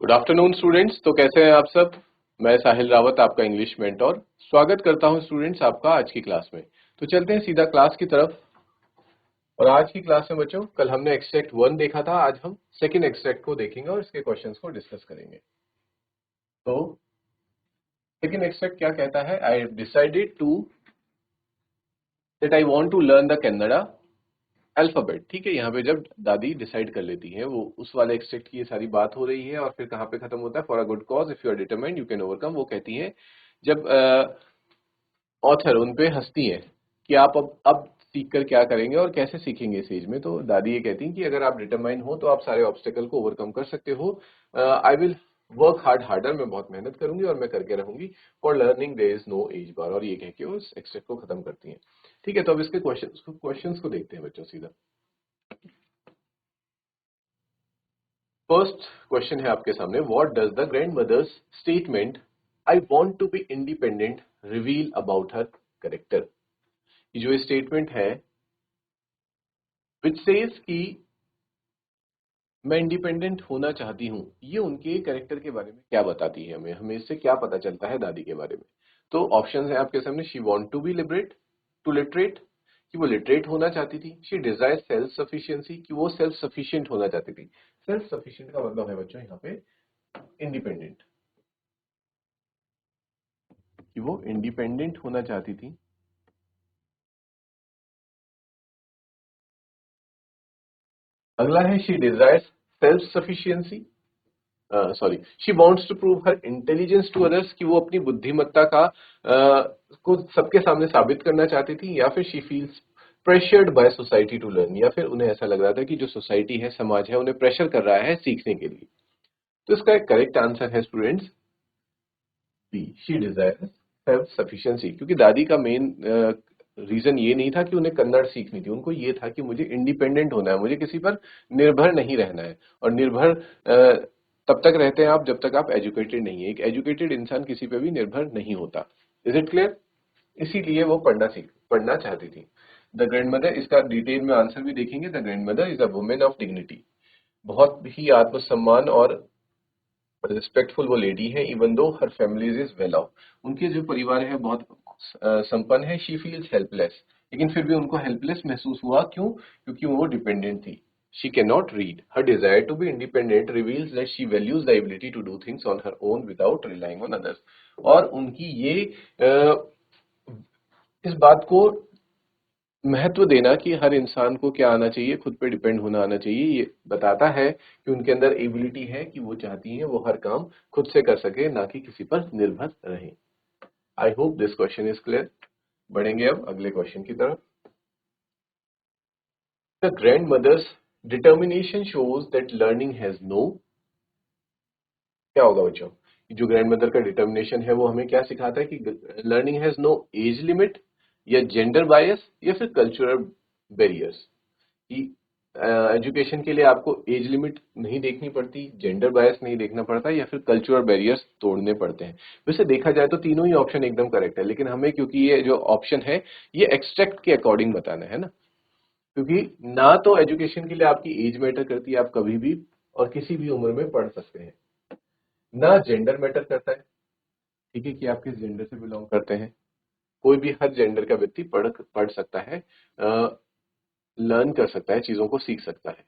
Good afternoon students. तो कैसे हैं आप सब। मैं साहिल रावत, आपका इंग्लिश मेंटोर, स्वागत करता हूं स्टूडेंट्स आपका आज की क्लास में। तो चलते हैं सीधा क्लास की तरफ। और आज की क्लास में बच्चों, कल हमने एक्सट्रैक्ट 1 देखा था, आज हम सेकंड एक्सट्रैक्ट को देखेंगे और इसके क्वेश्चंस को डिस्कस करेंगे। तो सेकंड एक्सट्रैक्ट क्या कहता है? I decided to that I want to learn the Kannada alphabet. ठीक है, यहाँ पे जब दादी डिसाइड कर लेती है, वो उस वाले एक्सट्रैक्ट की ये सारी बात हो रही है। और फिर कहाँ पे खत्म होता है? For a good cause if you are determined you can overcome. वो कहती है जब ऑथर उन पे हंसती है कि आप अब सीख कर क्या करेंगे और कैसे सीखेंगे इस एज में। तो दादी ये कहती हैं कि अगर आप डिटरमाइन हो तो आप सारे ऑब्स्टेकल को ओवरकम कर सकते हो। आई विल वर्क हार्डर, मैं बहुत मेहनत करूंगी और मैं करके रहूंगी। For learning there is no age bar. और ये कह के उस एक्सट्रैक्ट को खत्म करती हैं। ठीक है, तो अब इसके क्वेश्चंस को देखते हैं बच्चों सीधा। फर्स्ट क्वेश्चन है आपके सामने, what does the grand mother's statement I want to be independent reveal about her character. ये जो स्टेटमेंट है विच सेज कि मैं इंडिपेंडेंट होना चाहती हूं, ये उनके कैरेक्टर के बारे में क्या बताती है? हमें हमें इससे क्या पता चलता है दादी के बारे में? तो ऑप्शन है आपके सामने। She want to be liberate, to literate, कि वो लिटरेट होना चाहती थी। शी डिजायर सेल्फ सफिशिएंसी, कि वो सेल्फ सफिशिएंट होना चाहती थी। सेल्फ सफिशिएंट का मतलब है बच्चों यहाँ पे इंडिपेंडेंट, कि वो इंडिपेंडेंट होना चाहती थी। अगला है she desires self sufficiency, sorry, she wants to prove her intelligence to others, कि वो अपनी बुद्धिमत्ता का को सबके सामने साबित करना चाहती थी। या फिर she feels pressured by society to learn, या फिर उन्हें ऐसा लग रहा था कि जो सोसाइटी है, समाज है, उन्हें प्रेशर कर रहा है सीखने के लिए। तो इसका एक करेक्ट आंसर है students B, she desires self sufficiency. क्योंकि दादी का मेन रीजन ये नहीं था कि उन्हें कन्नड़ सीखनी थी, उनको ये था कि मुझे इंडिपेंडेंट होना है, मुझे किसी पर निर्भर नहीं रहना है। और निर्भर तब तक रहते हैं आप जब तक आप एजुकेटेड नहीं है। एक एजुकेटेड इंसान किसी पे भी निर्भर नहीं होता। Is it clear? इसीलिए वो पढ़ना चाहती थी। द ग्रैंड मदर, इसका डिटेल में आंसर भी देखेंगे। The grand mother is a women of dignity, बहुत ही आत्मसम्मान और रिस्पेक्टफुल वो लेडी है। Even though her family is well of, उनके जो परिवार है बहुत संपन्न है। शी फील्स हेल्पलेस, लेकिन फिर भी उनको हेल्पलेस महसूस हुआ। क्यों? क्योंकि वो डिपेंडेंट थी। She can not read, her desire to be independent reveals that she values the ability to do things on her own without relying on others. और उनकी ये इस बात को महत्व देना कि हर इंसान को क्या आना चाहिए, खुद पे डिपेंड होना आना चाहिए, ये बताता है कि उनके अंदर एबिलिटी है कि वो चाहती हैं वो हर काम खुद से कर सके, ना कि किसी पर निर्भर रहे। I hope this question is clear. बढ़ेंगे अब अगले क्वेश्चन की तरफ। The grand mother's determination shows that learning has no, क्या होगा बच्चों? जो ग्रैंड मदर का डिटर्मिनेशन है वो हमें क्या सिखाता है कि learning has no age limit, या जेंडर बायस, या फिर कल्चरल बैरियर्स। कि एजुकेशन के लिए आपको एज लिमिट नहीं देखनी पड़ती, जेंडर बायस नहीं देखना पड़ता, या फिर कल्चरल बैरियर्स तोड़ने पड़ते हैं। वैसे देखा जाए तो तीनों ही ऑप्शन एकदम करेक्ट है, लेकिन हमें क्योंकि ये जो ऑप्शन है ये एक्सट्रैक्ट के अकॉर्डिंग बताना है ना। क्योंकि ना तो एजुकेशन के लिए आपकी एज मैटर करती है, आप कभी भी और किसी भी उम्र में पढ़ सकते हैं। ना जेंडर मैटर करता है, ठीक है, कि आप किस जेंडर से बिलोंग करते हैं। कोई भी हर जेंडर का व्यक्ति पढ़ सकता है, लर्न कर सकता है, चीजों को सीख सकता है।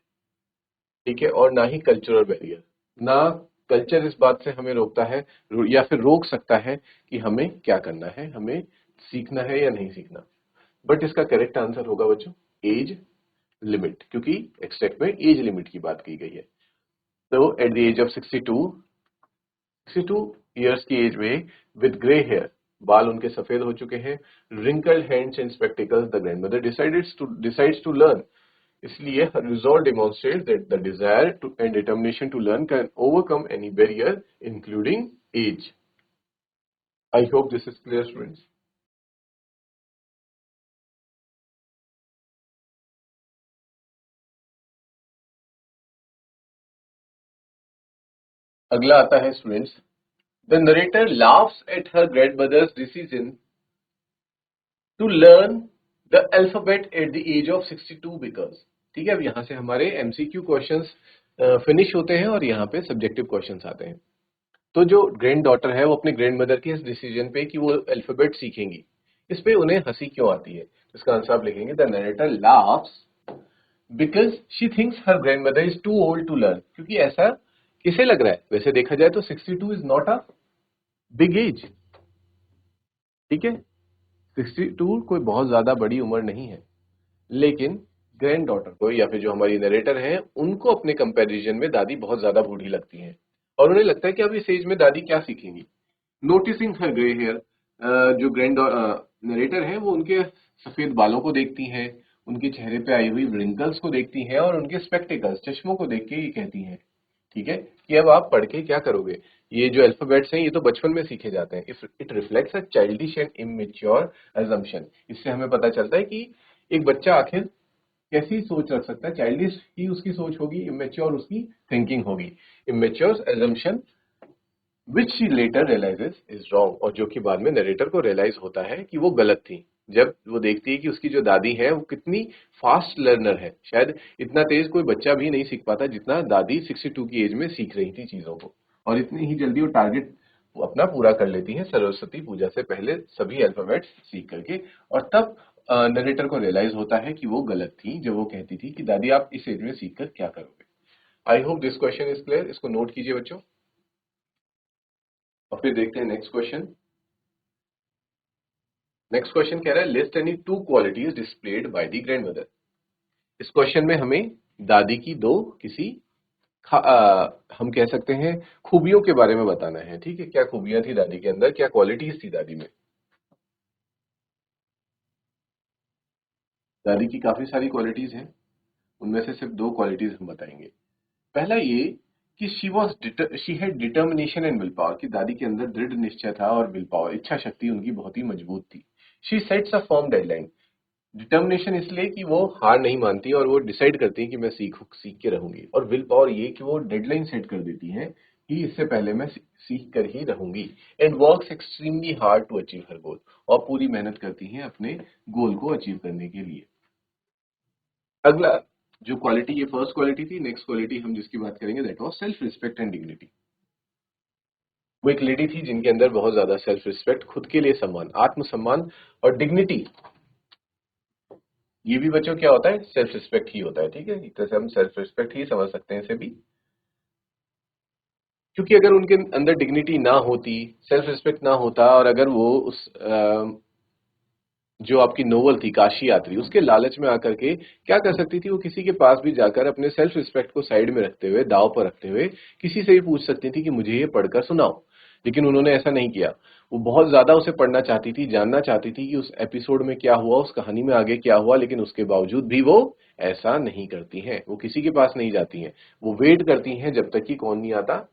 ठीक है, और ना ही कल्चरल बैरियर, ना कल्चर इस बात से हमें रोकता है या फिर रोक सकता है कि हमें क्या करना है, हमें सीखना है या नहीं सीखना। बट इसका करेक्ट आंसर होगा बच्चों एज लिमिट, क्योंकि एक्सट्रैक्ट में एज लिमिट की बात की गई है। तो at the age of 62 years की एज में, विद ग्रे हेयर, बाल उनके सफेद हो चुके हैं, wrinkled hands and spectacles, the grandmother decides to learn. इसलिए her resolve demonstrates that the desire to and determination to learn can overcome any barrier, including age. I hope this is clear, students. अगला आता है students, the narrator laughs at her grandmother's decision to learn the alphabet at the age of 62 because, ठीक है, अब यहां से हमारे MCQ questions finish होते हैं और यहाँ पे सब्जेक्टिव क्वेश्चंस आते हैं। तो जो ग्रैंड डॉटर है वो अपने ग्रैंड मदर के इस डिसीजन पे कि वो अल्फाबेट सीखेंगी, इस पे उन्हें हंसी क्यों आती है? तो इसका आंसर आप लिखेंगे the narrator laughs because she thinks her grandmother is too old to learn. क्योंकि ऐसा किसे लग रहा है? वैसे देखा जाए तो 62 is not a big age, ठीक है, 62 कोई बहुत ज्यादा बड़ी उम्र नहीं है, लेकिन ग्रैंड डॉटर को या फिर जो हमारी नरेटर है उनको अपने कंपैरिजन में दादी बहुत ज्यादा बूढ़ी लगती हैं और उन्हें लगता है कि अब इस एज में दादी क्या सीखेंगी। नोटिसिंग हर ग्रे हेयर, जो ग्रैंड नरेटर है वो उनके सफेद बालों को देखती हैं, उनके चेहरे पे आई हुई रिंकल्स को देखती हैं और उनके स्पेक्टिकल्स चश्मों को देख के ये कहती हैं, ठीक है, कि अब आप पढ़ के क्या करोगे? ये जो अल्फाबेट्स हैं ये तो बचपन में सीखे जाते हैं। If it reflects a childish and immature assumption. इससे हमें पता चलता है कि एक बच्चा आखिर कैसी सोच रख सकता है। चाइल्डिश ही उसकी सोच होगी, इमेच्योर उसकी थिंकिंग होगी। Immature assumption which she later realises is wrong, और जो कि बाद में नरेटर को रियलाइज होता है कि वो गलत थी, जब वो देखती है कि उसकी जो दादी है वो कितनी फास्ट लर्नर है। शायद इतना तेज कोई बच्चा भी नहीं सीख पाता जितना दादी 62 की एज में सीख रही थी चीजों को, और इतनी ही जल्दी वो टारगेट अपना पूरा कर लेती हैं सरस्वती पूजा से पहले सभी अल्फाबेट्स सीख करके। और तब नरेटर को रियलाइज होता है कि वो गलत थी जब वो कहती थी कि दादी आप इस एज में सीख कर क्या करोगे। आई hope this question is clear, इसको नोट कीजिए बच्चों। और फिर देखते हैं नेक्स्ट क्वेश्चन। नेक्स्ट क्वेश्चन कह रहा है list any two qualities displayed by the grandmother. इस क्वेश्चन में हमें दादी की दो किसी हम कह सकते हैं खूबियों के बारे में बताना है, ठीक है, क्या खूबियां थी दादी के अंदर, क्या क्वालिटीज थी दादी में। दादी की काफी सारी क्वालिटीज हैं, उनमें से सिर्फ दो क्वालिटीज हम बताएंगे। पहला ये कि she had determination and will power, कि दादी के अंदर दृढ़ निश्चय था और विल पावर इच्छा शक्ति उनकी बहुत ही मजबूत थी। She sets a firm deadline, determination इसलिए कि वो हार नहीं मानती और वो डिसाइड करती है कि मैं सीख के रहूंगी। और विल पावर ये कि वो डेडलाइन सेट कर देती है कि इससे पहले मैं सीख कर ही रहूंगी। And works extremely hard to achieve हर गोल, और पूरी मेहनत करती हैं अपने गोल को अचीव करने के लिए। अगला जो क्वालिटी, ये फर्स्ट क्वालिटी थी, नेक्स्ट क्वालिटी हम जिसकी बात करेंगे that was self respect and dignity. वो एक लेडी थी जिनके अंदर बहुत ज्यादा सेल्फ रिस्पेक्ट, खुद के लिए सम्मान, आत्मसम्मान और डिग्निटी। ये भी बच्चों क्या होता है? सेल्फ रिस्पेक्ट ही होता है, ठीक है, एक तरह से हम सेल्फ रिस्पेक्ट ही समझ सकते हैं इसे भी। क्योंकि अगर उनके अंदर डिग्निटी ना होती, सेल्फ रिस्पेक्ट ना होता, और अगर वो उस जो आपकी नोवेल थी काशी यात्री, उसके लालच में आकर के क्या कर सकती थी? वो किसी के पास भी जाकर अपने सेल्फ रिस्पेक्ट को साइड में रखते हुए, दाव पर रखते हुए किसी से भी पूछ सकती थी कि मुझे ये पढ़कर सुनाओ। लेकिन उन्होंने ऐसा नहीं किया। वो बहुत ज्यादा उसे पढ़ना चाहती थी, जानना चाहती थी कि उस एपिसोड में क्या हुआ, उस कहानी में आगे क्या हुआ, लेकिन उसके बावजूद भी वो ऐसा नहीं करती हैं। वो किसी के पास नहीं जाती हैं, वो वेट करती हैं जब तक कि कौन नहीं आता,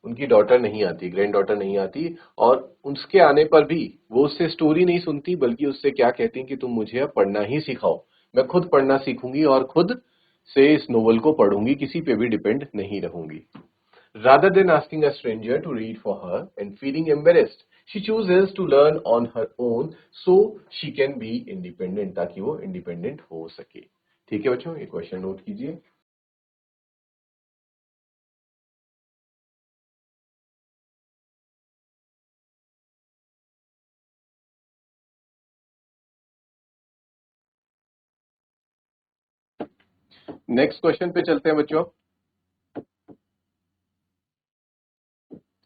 उनकी डॉटर नहीं आती, ग्रैंड डॉटर नहीं आती। और उसके आने पर भी वो उससे स्टोरी नहीं सुनती, बल्कि उससे क्या कहती हैं कि तुम मुझे अब पढ़ना ही सिखाओ, मैं खुद पढ़ना सीखूंगी और खुद से इस नोवेल को पढ़ूंगी, किसी पे भी डिपेंड नहीं रहूंगी। Rather than asking a stranger to read for her and feeling embarrassed, she chooses to learn on her own so she can be independent, ताकि वो इंडिपेंडेंट हो सके। ठीक है बच्चों, ये क्वेश्चन नोट कीजिए। नेक्स्ट क्वेश्चन पे चलते हैं बच्चों।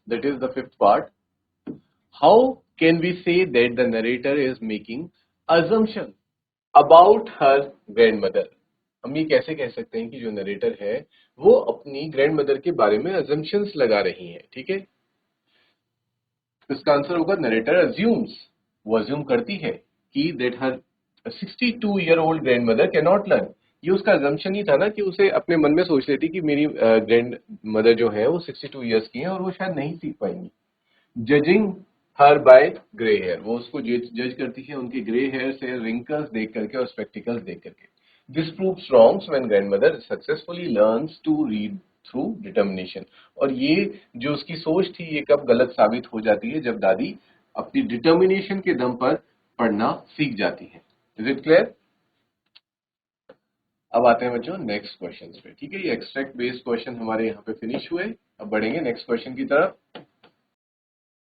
That is the fifth part. How can we say that the narrator is making assumption about her grandmother? हम ये कैसे कह सकते हैं कि जो नरेटर है वो अपनी ग्रैंड मदर के बारे में assumptions लगा रही है, ठीक है। इसका आंसर होगा नरेटर assumes, वो assume करती है कि that her 62-year-old grandmother cannot learn। ये उसका assumption ही था ना, कि उसे अपने मन में सोच लेती कि मेरी ग्रैंड मदर जो है वो 62 ईयर्स की है और वो शायद नहीं सीख पाएंगी। Judging her by grey hair, वो उसको जज करती है उनके ग्रे हेयर से, रिंकल्स देख करके और स्पेक्टिकल्स देख करके। This proves wrongs when grandmother successfully learns to read through determination. और ये जो उसकी सोच थी ये कब गलत साबित हो जाती है? जब दादी अपनी डिटर्मिनेशन के दम पर पढ़ना सीख जाती है। Is it clear? अब आते हैं बच्चों नेक्स्ट क्वेश्चन पे। ठीक है, ये एक्सट्रैक्ट बेस्ड क्वेश्चन हमारे यहाँ पे फिनिश हुए। अब बढ़ेंगे नेक्स्ट क्वेश्चन की तरफ।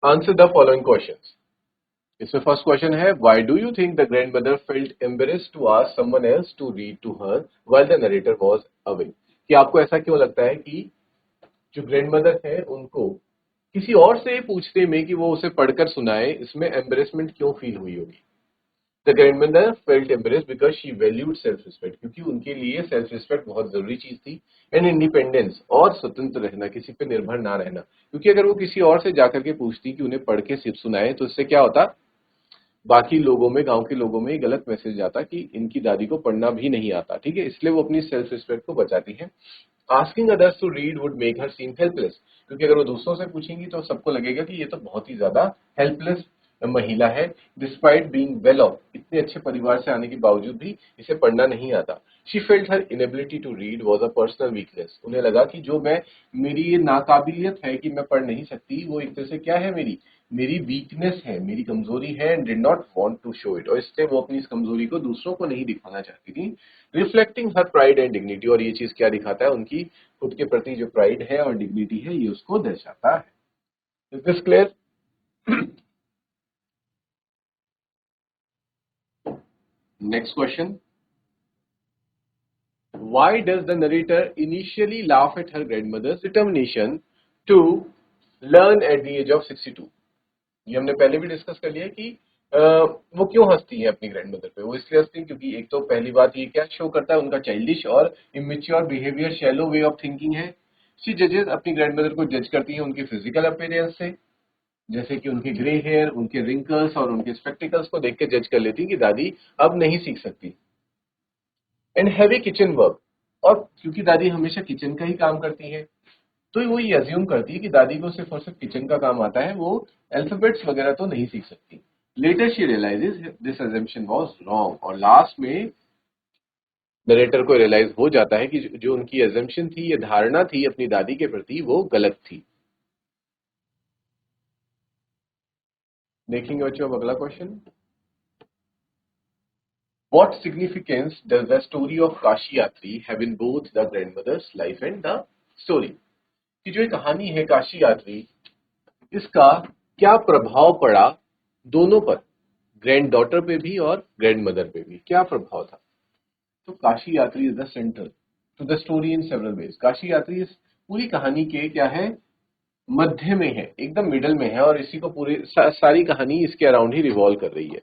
Answer the following questions. इसमें फर्स्ट क्वेश्चन है, why do you think the grandmother felt embarrassed to ask someone else to read to her while the narrator was away? कि आपको ऐसा क्यों लगता है कि जो ग्रैंडमदर है उनको किसी और से पूछने में कि वो उसे पढ़कर सुनाए, इसमें एम्बेरेसमेंट क्यों फील हुई होगी? The grandmother felt embarrassed because she valued self respect, क्योंकि उनके लिए सेल्फ रिस्पेक्ट बहुत जरूरी चीज थी, एंड इंडिपेंडेंस, और स्वतंत्र रहना, किसी पे निर्भर ना रहना। क्योंकि अगर वो किसी और से जाकर के पूछती कि उन्हें पढ़ के सिर्फ सुनाए, तो इससे क्या होता, बाकी लोगों में, गांव के लोगों में गलत मैसेज जाता कि इनकी दादी को पढ़ना भी नहीं आता। ठीक है, इसलिए वो अपनी सेल्फ रिस्पेक्ट को बचाती है। Asking others to read would make her seem helpless, क्योंकि अगर वो दूसरों से पूछेंगी तो सबको लगेगा कि ये तो बहुत ही ज्यादा हेल्पलेस महिला है। डिस्पाइट बीइंग वेल ऑफ, इतने अच्छे परिवार से आने के बावजूद भी इसे पढ़ना नहीं आता। She felt her inability to read was a personal weakness, उन्हें लगा कि जो मैं, मेरी ये नाकाबिलियत है कि मैं पढ़ नहीं सकती, वो एक तरह से क्या है, मेरी मेरी वीकनेस है, मेरी कमजोरी है, and did not want to show it, और इसलिए वो अपनी इस कमजोरी को दूसरों को नहीं दिखाना चाहती थी। Reflecting her pride and dignity, और ये चीज क्या दिखाता है, उनकी खुद के प्रति जो प्राइड है और डिग्निटी है, ये उसको दर्शाता है। Is this clear? Next question, why does the narrator initially laugh at her grandmother's determination to learn at the age of 62? ये हमने पहले भी डिस्कस कर लिया कि वो क्यों हंसती है अपनी ग्रैंडमदर पे। वो इसलिए हंसती है क्योंकि एक तो पहली बात ये क्या शो करता है, उनका चाइल्डिश और immature behaviour, shallow way of thinking है। शी जजेस, अपनी ग्रैंडमदर को जज करती है उनकी फिजिकल अपीयरेंस से, जैसे कि उनके ग्रे हेयर, उनके रिंकल्स और उनके स्पेक्टिकल्स को देख के जज कर लेती है कि दादी अब नहीं सीख सकती। एंड हैवी किचन वर्क, और क्योंकि दादी हमेशा किचन का ही काम करती है, तो वो ये अज्यूम करती है कि दादी को सिर्फ और सिर्फ किचन का काम आता है, वो अल्फाबेट्स वगैरह तो नहीं सीख सकती। Later she realises this assumption was wrong, और लास्ट में नरेटर को रियलाइज हो जाता है कि जो उनकी अजम्पशन थी, ये धारणा थी अपनी दादी के प्रति, वो गलत थी। देखेंगे बच्चों अब अगला question. What significance does the story of Kashi यात्री have in both the grandmother's life and the story? कि जो ये कहानी है काशी यात्री, इसका क्या प्रभाव पड़ा दोनों पर, ग्रैंड डॉटर पे भी और ग्रैंड मदर पे भी, क्या प्रभाव था? तो Kashi Yatri is the centre to the story in several ways. Kashi Yatri इस पूरी कहानी के क्या है, मध्य में है, एकदम मिडल में है, और इसी को पूरी सारी कहानी इसके अराउंड ही रिवॉल्व कर रही है।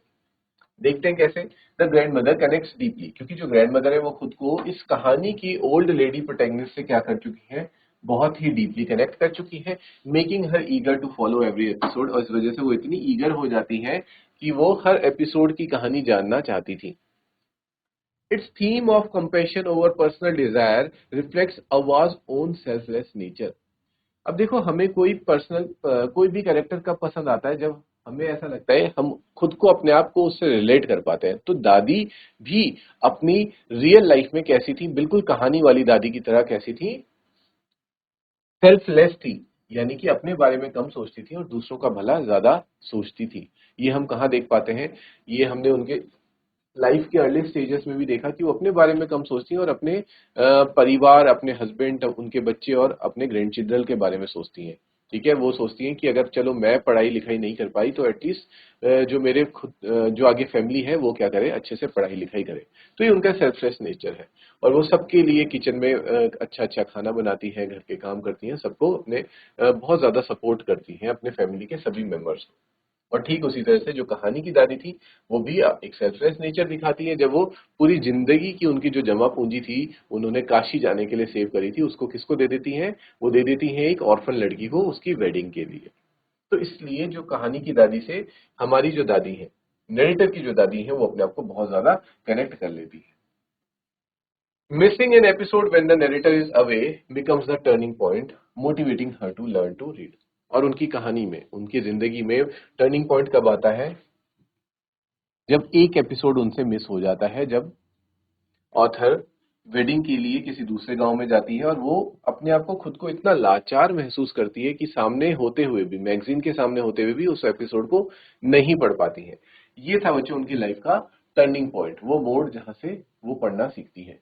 देखते हैं कैसे। The grand mother connects deeply, क्योंकि जो ग्रैंड मदर है वो खुद को इस कहानी की ओल्ड लेडी प्रोटैगनिस्ट से क्या कर चुकी है, बहुत ही डीपली कनेक्ट कर चुकी है, making her eager to follow every episode, और इस वजह से वो इतनी ईगर हो जाती है कि वो हर एपिसोड की कहानी जानना चाहती थी। Its theme of compassion over personal desire reflects Avva's own selfless nature. अब देखो, हमें कोई पर्सनल कोई भी कैरेक्टर कब पसंद आता है, जब हमें ऐसा लगता है हम खुद को, अपने आप को उससे रिलेट कर पाते हैं। तो दादी भी अपनी रियल लाइफ में कैसी थी, बिल्कुल कहानी वाली दादी की तरह कैसी थी, सेल्फलेस थी, यानी कि अपने बारे में कम सोचती थी और दूसरों का भला ज्यादा सोचती थी। ये हम कहाँ देख पाते हैं, ये हमने उनके लाइफ के अर्ली स्टेजेस में भी देखा कि वो अपने बारे में कम सोचती हैं और अपने परिवार, अपने हस्बैंड, उनके बच्चे और अपने ग्रैंड चिल्ड्रन के बारे में सोचती हैं। ठीक है, वो सोचती हैं कि अगर चलो मैं पढ़ाई लिखाई नहीं कर पाई तो एटलीस्ट जो मेरे खुद जो आगे फैमिली है वो क्या करे, अच्छे से पढ़ाई लिखाई करे। तो ये उनका सेल्फलेस नेचर है, और वो सबके लिए किचन में अच्छा अच्छा खाना बनाती है, घर के काम करती हैं, सबको अपने बहुत ज्यादा सपोर्ट करती हैं, अपने फैमिली के सभी मेंबर्स को। और ठीक उसी तरह से जो कहानी की दादी थी, वो भी एक सेल्फलेस नेचर दिखाती है। जब वो पूरी जिंदगी की उनकी जो जमा पूंजी थी, उन्होंने काशी जाने के लिए सेव करी थी, उसको किसको दे देती हैं, वो दे देती हैं एक ऑर्फन लड़की को, उसकी वेडिंग के लिए। तो इसलिए जो कहानी की दादी से हमारी जो दादी है, नरेटर की जो दादी है, वो अपने आप को बहुत ज्यादा कनेक्ट कर लेती है। Missing an episode when the narrator is away becomes the turning point, motivating her to learn to read. और उनकी कहानी में, उनकी जिंदगी में टर्निंग पॉइंट कब आता है, जब एक एपिसोड उनसे मिस हो जाता है, जब ऑथर वेडिंग के लिए किसी दूसरे गांव में जाती है, और वो अपने आप को, खुद को इतना लाचार महसूस करती है कि सामने होते हुए भी, मैगजीन के सामने होते हुए भी उस एपिसोड को नहीं पढ़ पाती है। ये था बच्चों उनकी लाइफ का टर्निंग पॉइंट, वो मोड़ जहां से वो पढ़ना सीखती है।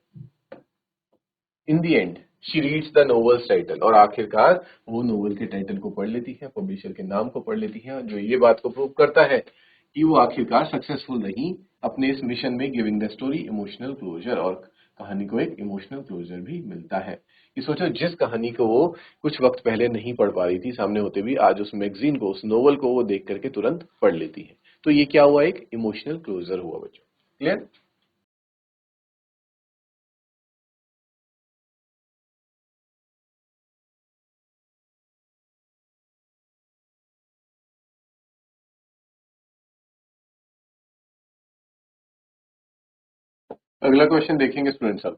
In the end she reads the novels title, और आखिरकार वो नोवेल के टाइटल को पढ़ लेती है, पब्लिशर के नाम को पढ़ लेती है, जो ये बात को प्रूव करता है कि वो आखिरकार सक्सेसफुल रही अपने इस मिशन में, giving the story emotional closure, और कहानी को एक इमोशनल क्लोजर भी मिलता है। कि सोचो, जिस कहानी को वो कुछ वक्त पहले नहीं पढ़ पा रही थी सामने होते भी, आज उस मैगजीन को, उस नोवेल को वो देख करके तुरंत पढ़ लेती है। तो ये क्या हुआ, एक इमोशनल क्लोजर हुआ बच्चों। क्लियर? अगला क्वेश्चन देखेंगे स्टूडेंट्स अब।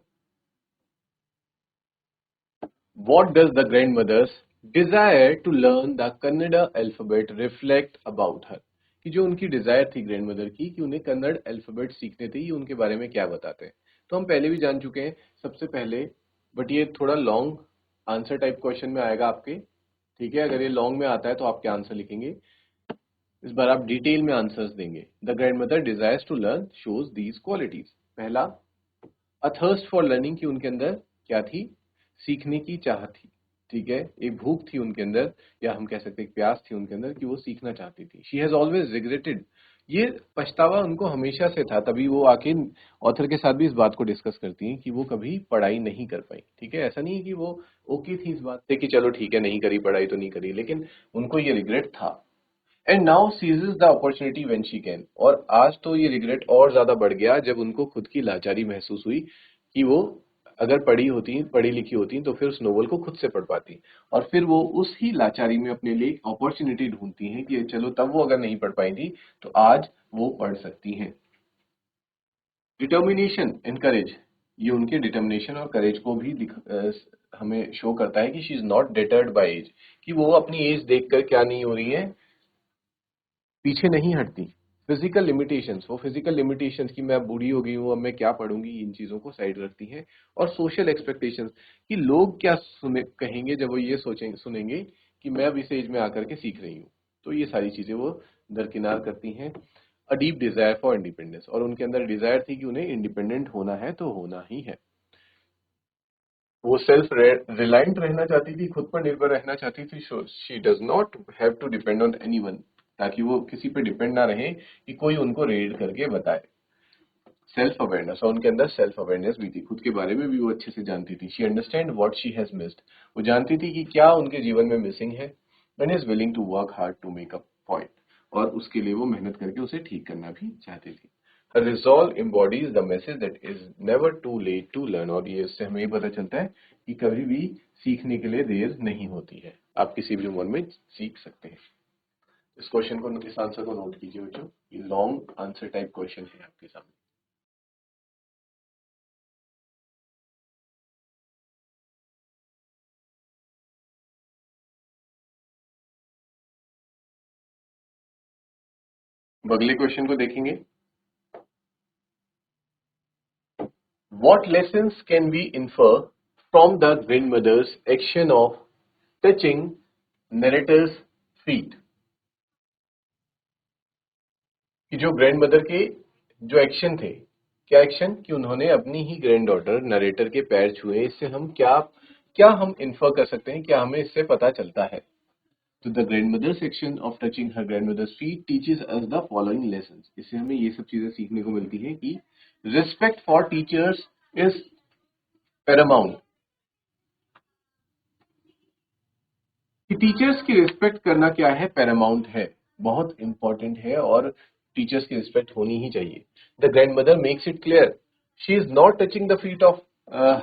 What does the grandmother's desire to learn the Kannada alphabet reflect about her? कि जो उनकी डिजायर थी ग्रैंड मदर की कि उन्हें कन्नड़ अल्फाबेट सीखने थे, ये उनके बारे में क्या बताते हैं? तो हम पहले भी जान चुके हैं सबसे पहले, बट ये थोड़ा लॉन्ग आंसर टाइप क्वेश्चन में आएगा आपके। ठीक है, अगर ये लॉन्ग में आता है तो आप क्या आंसर लिखेंगे? इस बार आप डिटेल में आंसर्स देंगे। The grand mother desires to learn shows these qualities. पहला, अ थर्स्ट फॉर लर्निंग, की उनके अंदर क्या थी? सीखने की चाह थी। ठीक है, एक भूख थी उनके अंदर, या हम कह सकते हैं एक प्यास थी उनके अंदर कि वो सीखना चाहती थी। शी हैज ऑलवेज रिग्रेटेड, ये पछतावा उनको हमेशा से था, तभी वो आके ऑथर के साथ भी इस बात को डिस्कस करती हैं कि वो कभी पढ़ाई नहीं कर पाई। ठीक है, ऐसा नहीं है कि वो ओके थी इस बात से कि चलो ठीक है, नहीं करी पढ़ाई तो नहीं करी, लेकिन उनको ये रिग्रेट था। And now seizes the opportunity when she can, और आज तो ये रिग्रेट और ज्यादा बढ़ गया जब उनको खुद की लाचारी महसूस हुई कि वो अगर पढ़ी होती, पढ़ी लिखी होती, तो फिर उस नोवेल को खुद से पढ़ पाती, और फिर वो उस ही लाचारी में अपने लिए अपॉर्चुनिटी ढूंढती हैं कि चलो, तब वो अगर नहीं पढ़ पाई थी तो आज वो पढ़ सकती हैं। डिटर्मिनेशन एंड करेज, ये उनके डिटर्मिनेशन और करेज को भी हमें शो करता है कि she is not deterred by age, कि वो अपनी एज देखकर क्या नहीं हो रही है, पीछे नहीं हटती। फिजिकल लिमिटेशंस, वो फिजिकल लिमिटेशंस की मैं अब बूढ़ी हो गई हूँ, अब मैं क्या पढ़ूंगी, इन चीजों को साइड रखती हैं। और सोशल एक्सपेक्टेशंस, कि लोग क्या कहेंगे जब वो ये सोचेंगे, सुनेंगे कि मैं अब इस एज में आकर के सीख रही हूँ, तो ये सारी चीजें वो दरकिनार करती हैं। A deep desire for independence, और उनके अंदर डिजायर थी कि उन्हें इंडिपेंडेंट होना है तो होना ही है। वो सेल्फ रिलायंट रहना चाहती थी, खुद पर निर्भर रहना चाहती थी। She does not have to depend on anyone, ताकि वो किसी पे डिपेंड ना रहे कि कोई उनको रीड करके बताए। सेल्फ अवेयरनेस, और उनके अंदर सेल्फ अवेयरनेस भी थी, खुद के बारे में भी वो अच्छे से जानती थी। She understand what she has missed, वो जानती थी कि क्या उनके जीवन में मिसिंग है, and is willing to work hard to make a point, और उसके लिए वो मेहनत करके उसे ठीक करना भी चाहती थी। Her resolve embodies the message that is never too late to learn, और ये इससे हमें ये पता चलता है कि कभी भी सीखने के लिए देर नहीं होती है, आप किसी भी उम्र में सीख सकते हैं। इस क्वेश्चन को, इस आंसर को नोट कीजिए बच्चों, ये लॉन्ग आंसर टाइप क्वेश्चन है आपके सामने। अब अगले क्वेश्चन को देखेंगे। What lessons can we infer from the grandmother's action of touching narrator's feet? कि जो ग्रैंड मदर के जो एक्शन थे, क्या एक्शन, कि उन्होंने अपनी ही ग्रैंड डॉटर नरेटर के पैर छुए, इससे हम क्या क्या हम इन्फर कर सकते हैं, क्या हमें इससे पता चलता है? तो the grand mother's action of touching her grand mother's feet teaches us the following lessons, इससे हमें ये सब चीजें सीखने को मिलती है कि respect for teachers is Paramount, कि टीचर्स की रिस्पेक्ट करना क्या है, पैरामाउंट है, बहुत इंपॉर्टेंट है, और टीचर्स की रिस्पेक्ट होनी ही चाहिए। The grand mother makes it clear she is not touching the feet of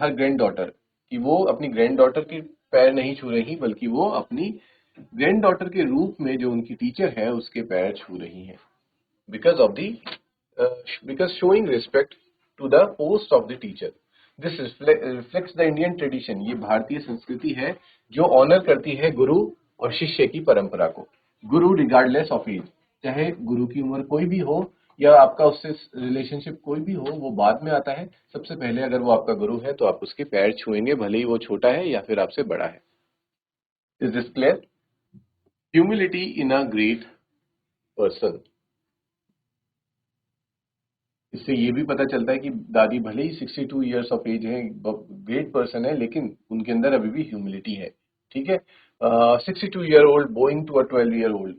her grand daughter, कि वो अपनी ग्रैंड डॉटर के पैर नहीं छू रही, बल्कि वो अपनी ग्रैंड डॉटर के रूप में जो उनकी टीचर है उसके पैर छू रही हैं, because of the because showing respect to the post of the teacher. This reflects the Indian tradition. ये भारतीय संस्कृति है जो ऑनर करती है गुरु और शिष्य की परंपरा को। गुरु रिगार्डलेस ऑफ एज, चाहे गुरु की उम्र कोई भी हो या आपका उससे रिलेशनशिप कोई भी हो, वो बाद में आता है। सबसे पहले अगर वो आपका गुरु है तो आप उसके पैर छुएंगे, भले ही वो छोटा है या फिर आपसे बड़ा है। Is this clear? Humility in a great person, इससे ये भी पता चलता है कि दादी भले ही 62 ईयर्स ऑफ एज है, ग्रेट पर्सन है, लेकिन उनके अंदर अभी भी ह्यूमिलिटी है। ठीक है, 62 year old bowing to a 12 year old,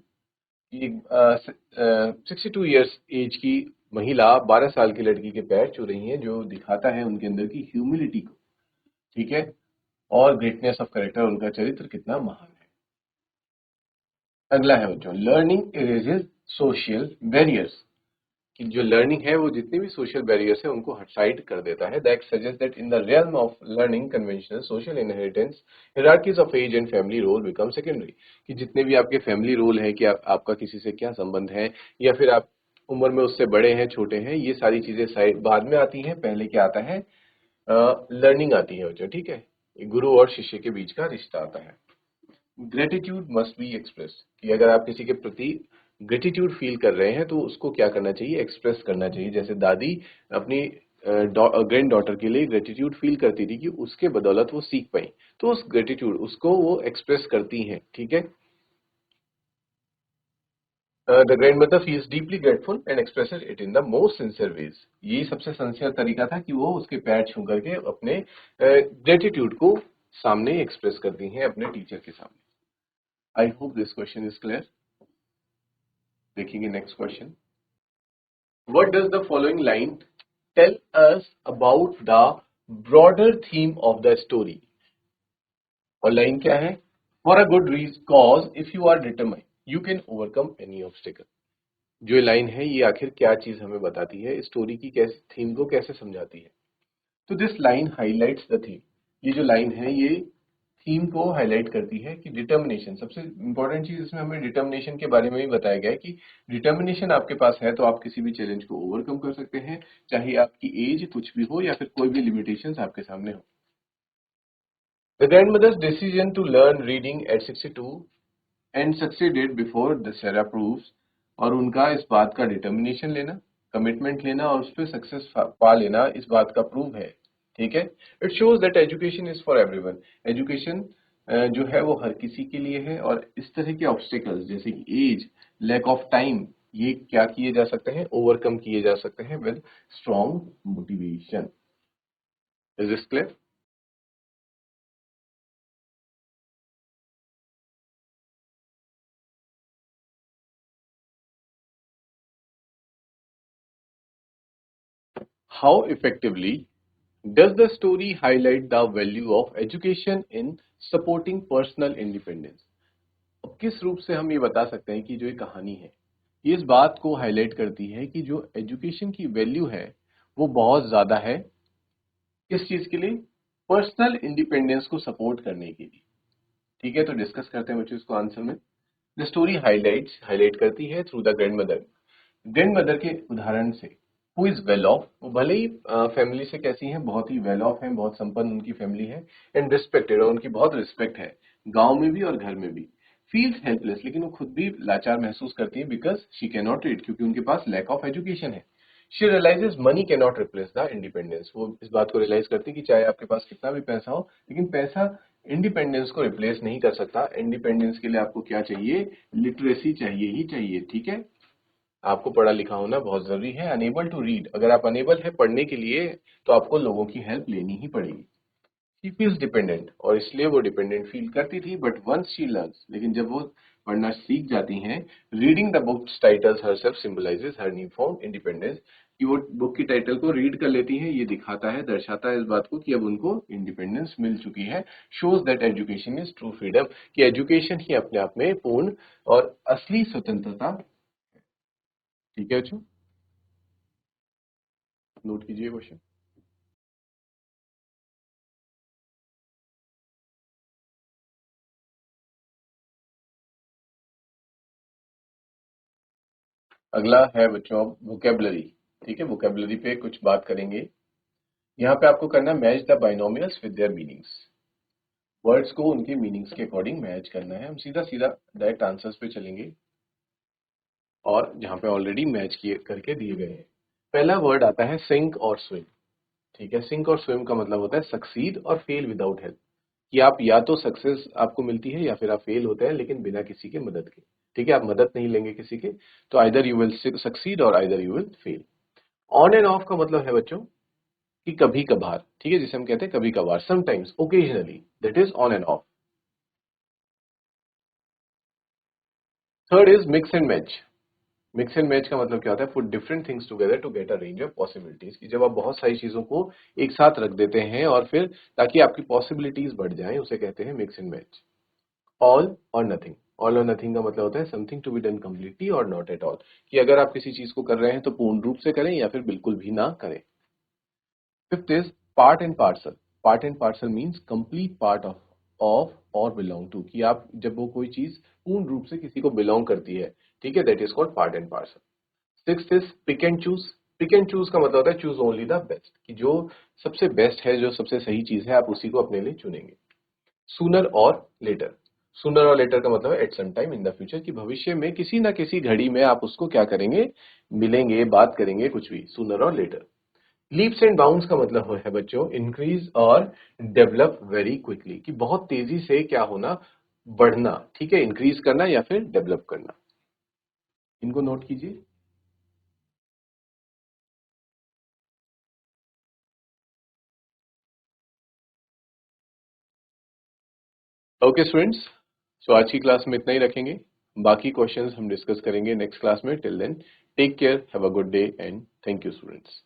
62 years age की महिला 12 साल की लड़की के पैर छू रही है, जो दिखाता है उनके अंदर की ह्यूमिलिटी को। ठीक है, और ग्रेटनेस ऑफ कैरेक्टर, उनका चरित्र कितना महान है। अगला है बच्चों, लर्निंग इरेजेस सोशल बैरियर्स, कि जो लर्निंग है वो जितने भी सोशल बैरियर्स है उनको हटाइट कर देता है। That suggest that in the realm of learning conventional social inheritance hierarchies of age and family role become secondary, कि जितने भी आपके फैमिली रोल है कि आपका किसी से क्या संबंध है, या फिर आप उम्र में उससे बड़े हैं छोटे हैं, ये सारी चीजें साइड बाद में आती हैं। पहले क्या आता है, लर्निंग आती है बच्चों। ठीक है, गुरु और शिष्य के बीच का रिश्ता आता है। ग्रेटिट्यूड मस्ट बी एक्सप्रेस, कि अगर आप किसी के प्रति ग्रेटिट्यूड फील कर रहे हैं तो उसको क्या करना चाहिए, एक्सप्रेस करना चाहिए। जैसे दादी अपनी ग्रैंड डॉटर के लिए ग्रेटिट्यूड फील करती थी कि उसके बदौलत वो सीख पाई, तो उस ग्रेटिट्यूड उसको वो एक्सप्रेस करती हैं। ठीक है, the grand mother feels deeply grateful and expresses it in the most sincere ways, यही सबसे सिंसियर तरीका था कि वो उसके पैर छू करके अपने ग्रेटिट्यूड को सामने एक्सप्रेस करती हैं अपने टीचर के सामने। I hope this question is clear. देखेंगे next question. What does the following line tell us about the broader theme of the story? और लाइन क्या है, for a good reason cause if you are determine you can overcome any obstacle. जो ये line है ये आखिर क्या चीज हमें बताती है, स्टोरी की कैसे थीम को कैसे समझाती है। तो this line highlights the theme, ये जो लाइन है ये थीम को हाईलाइट करती है कि डिटर्मिनेशन, सबसे इंपॉर्टेंट चीज इसमें हमें डिटर्मिनेशन के बारे में भी बताया गया है कि डिटर्मिनेशन आपके पास है तो आप किसी भी चैलेंज को ओवरकम कर सकते हैं, चाहे आपकी एज कुछ भी हो या फिर कोई भी लिमिटेशंस आपके सामने हो। The grandmother's decision to learn reading at 62 and succeeded before Dussehra proves, और उनका इस बात का डिटर्मिनेशन लेना, कमिटमेंट लेना और उस पर सक्सेस पा लेना इस बात का प्रूव है। ठीक है, it shows that education is for everyone, education जो है वो हर किसी के लिए है, और इस तरह के ऑब्स्टिकल्स जैसे कि एज, लैक ऑफ टाइम, ये क्या किए जा सकते हैं, ओवरकम किए जा सकते हैं with strong motivation. Is this clear? How effectively does the story highlight the value of education in supporting personal independence? अब किस रूप से हम ये बता सकते हैं कि जो ये कहानी है ये इस बात को हाईलाइट करती है कि जो एजुकेशन की वैल्यू है वो बहुत ज्यादा है, किस चीज के लिए, पर्सनल इंडिपेंडेंस को सपोर्ट करने के लिए। ठीक है, तो डिस्कस करते हैं बच्चों इसको आंसर में। द स्टोरी हाईलाइट करती है थ्रू द ग्रैंड मदर के उदाहरण से, हु इज वेल ऑफ, वो भले ही फैमिली से कैसी हैं, बहुत ही वेल ऑफ हैं, बहुत संपन्न उनकी फैमिली है, एंड रिस्पेक्टेड, और उनकी बहुत रिस्पेक्ट है गांव में भी और घर में भी। फील्स हेल्पलेस, लेकिन वो खुद भी लाचार महसूस करती है, because she can not read, क्योंकि उनके पास लैक ऑफ एजुकेशन है। She realizes money can not replace the independence, वो इस बात को रियलाइज करती है कि चाहे आपके पास कितना भी पैसा हो, लेकिन पैसा इंडिपेंडेंस को रिप्लेस नहीं कर सकता। इंडिपेंडेंस के लिए आपको क्या चाहिए, लिटरेसी चाहिए ही चाहिए। ठीक है, आपको पढ़ा लिखा होना बहुत जरूरी है। अनेबल टू रीड, अगर आप अनेबल है पढ़ने के लिए तो आपको लोगों की हेल्प लेनी ही पड़ेगी। शी फील्स डिपेंडेंट, और इसलिए वो डिपेंडेंट फील करती थी, बट वंस शी लर्न्स, लेकिन जब वो पढ़ना सीख जाती हैं, reading the books titles herself symbolizes her new found independence, कि वो बुक की टाइटल को रीड कर लेती हैं, ये दिखाता है, दर्शाता है इस बात को कि अब उनको इंडिपेंडेंस मिल चुकी है। Shows that education is true freedom, कि एजुकेशन ही अपने आप में पूर्ण और असली स्वतंत्रता। ठीक है बच्चों, नोट कीजिए क्वेश्चन। अगला है बच्चों वोकेबलरी। ठीक है, वोकेबलरी पे कुछ बात करेंगे। यहाँ पे आपको करना है match the binomials with their meanings, words को उनके मीनिंग्स के अकॉर्डिंग मैच करना है। हम सीधा सीधा डायरेक्ट आंसर्स पे चलेंगे, और जहाँ पे ऑलरेडी मैच किए करके दिए गए हैं। पहला वर्ड आता है सिंक और स्विम। ठीक है, सिंक और स्विम का मतलब होता है सक्सीड और फेल विदाउट हेल्प, कि आप या तो सक्सेस आपको मिलती है या फिर आप फेल होते हैं, लेकिन बिना किसी के मदद के। ठीक है, आप मदद नहीं लेंगे किसी के, तो आइदर यू विल सक्सीड और either you will fail. On and of का मतलब है बच्चों कि कभी कभार, ठीक है, जिसे हम कहते हैं कभी कभार, sometimes, occasionally, that is on and off. Third is mix and match. Mix and match का मतलब क्या होता है? Put different things together to get a range of possibilities, कि जब आप बहुत सारी चीजों को एक साथ रख देते हैं और फिर ताकि आपकी पॉसिबिलिटीज बढ़ जाएं, उसे कहते हैं mix and match. All or nothing. All or nothing का मतलब होता है something to be done completely और नॉट एट ऑल, कि अगर आप किसी चीज को कर रहे हैं तो पूर्ण रूप से करें या फिर बिल्कुल भी ना करें। Fifth is part and parcel. Part and parcel means complete part of और बिलोंग टू, कि आप जब वो कोई चीज पूर्ण रूप से किसी को बिलोंग करती है, ठीक है, that is called part and parcel. Sixth is pick and choose. Pick and choose का मतलब होता है चूज ओनली द बेस्ट, कि जो सबसे बेस्ट है, जो सबसे सही चीज है, आप उसी को अपने लिए चुनेंगे। सूनर और लेटर। सूनर और लेटर का मतलब है at some time in the future, कि भविष्य में किसी ना किसी घड़ी में आप उसको क्या करेंगे, मिलेंगे, बात करेंगे, कुछ भी, सूनर और लेटर। लीप्स एंड बाउंड्स का मतलब है बच्चों इंक्रीज और डेवलप वेरी क्विकली, कि बहुत तेजी से क्या होना, बढ़ना, ठीक है, इंक्रीज करना या फिर डेवलप करना। इनको नोट कीजिए। ओके स्टूडेंट्स, सो आज की क्लास में इतना ही रखेंगे। बाकी क्वेश्चंस हम डिस्कस करेंगे नेक्स्ट क्लास में। Till then take care, have a good day and thank you students.